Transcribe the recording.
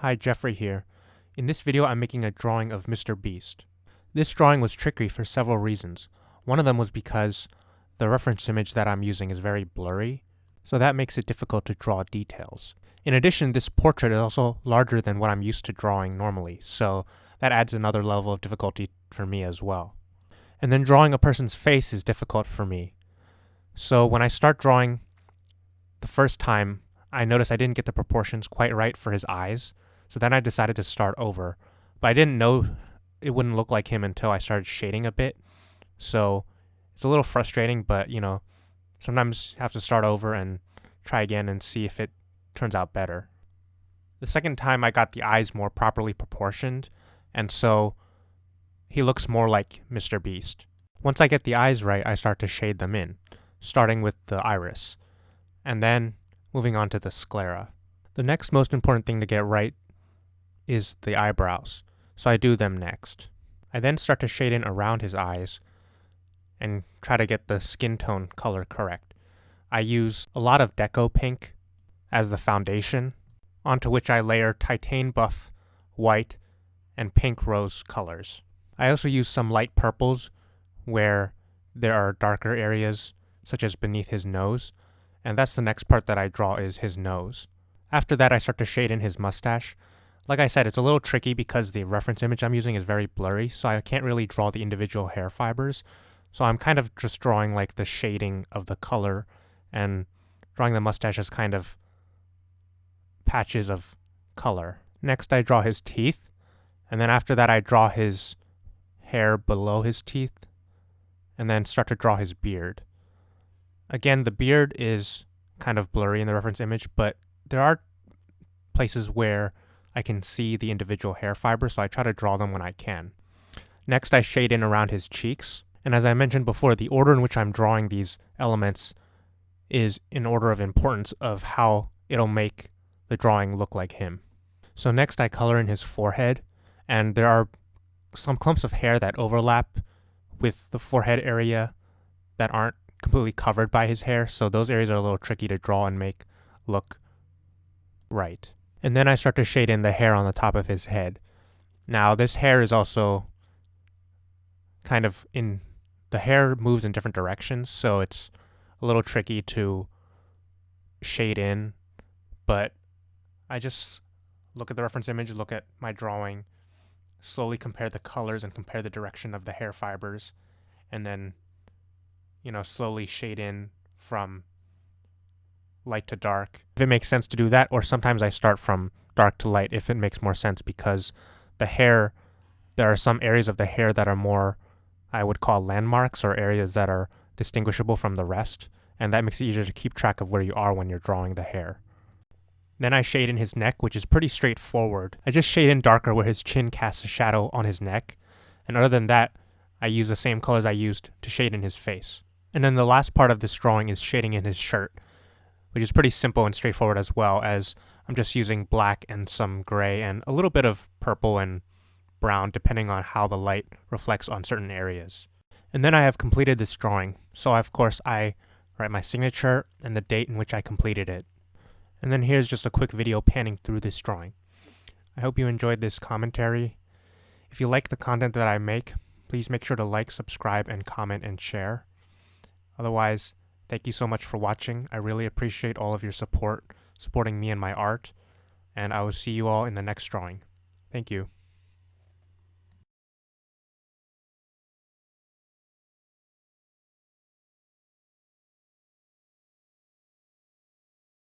Hi, Jeffrey here. In this video I'm making a drawing of MrBeast. This drawing was tricky for several reasons. One of them was because the reference image that I'm using is very blurry, so that makes it difficult to draw details. In addition, this portrait is also larger than what I'm used to drawing normally, so that adds another level of difficulty for me as well. And then drawing a person's face is difficult for me. So when I start drawing the first time, I noticed I didn't get the proportions quite right for his eyes, so then I decided to start over. But I didn't know it wouldn't look like him until I started shading a bit, so it's a little frustrating, but sometimes you have to start over and try again and see if it turns out better. The second time I got the eyes more properly proportioned, and so he looks more like MrBeast. Once I get the eyes right, I start to shade them in, starting with the iris, and then moving on to the sclera. The next most important thing to get right is the eyebrows, so I do them next. I then start to shade in around his eyes and try to get the skin tone color correct. I use a lot of Deco Pink as the foundation, onto which I layer Titane Buff, White, and Pink Rose colors. I also use some light purples where there are darker areas, such as beneath his nose, and that's the next part that I draw is his nose. After that, I start to shade in his mustache. Like I said, it's a little tricky because the reference image I'm using is very blurry, so I can't really draw the individual hair fibers. So I'm kind of just drawing like the shading of the color and drawing the mustache as kind of patches of color. Next, I draw his teeth, and then after that I draw his hair below his teeth, and then start to draw his beard. Again, the beard is kind of blurry in the reference image, but there are places where I can see the individual hair fibers, so I try to draw them when I can. Next, I shade in around his cheeks, and as I mentioned before, the order in which I'm drawing these elements is in order of importance of how it'll make the drawing look like him. So next I color in his forehead, and there are some clumps of hair that overlap with the forehead area that aren't completely covered by his hair, so those areas are a little tricky to draw and make look right. And then I start to shade in the hair on the top of his head. Now this hair is also kind of the hair moves in different directions, so it's a little tricky to shade in, but I just look at the reference image, look at my drawing, slowly compare the colors and compare the direction of the hair fibers, and then slowly shade in from light to dark if it makes sense to do that, or sometimes I start from dark to light if it makes more sense, because there are some areas of the hair that are more, I would call landmarks, or areas that are distinguishable from the rest, and that makes it easier to keep track of where you are when you're drawing the hair. Then I shade in his neck, which is pretty straightforward. I just shade in darker where his chin casts a shadow on his neck, and other than that, I use the same colors I used to shade in his face. And then the last part of this drawing is shading in his shirt, which is pretty simple and straightforward as well, as I'm just using black and some gray and a little bit of purple and brown depending on how the light reflects on certain areas. And then I have completed this drawing, so of course I write my signature and the date in which I completed it. And then here's just a quick video panning through this drawing. I hope you enjoyed this commentary. If you like the content that I make, please make sure to like, subscribe, and comment and share. Otherwise, thank you so much for watching. I really appreciate all of your support, supporting me and my art, and I will see you all in the next drawing. Thank you.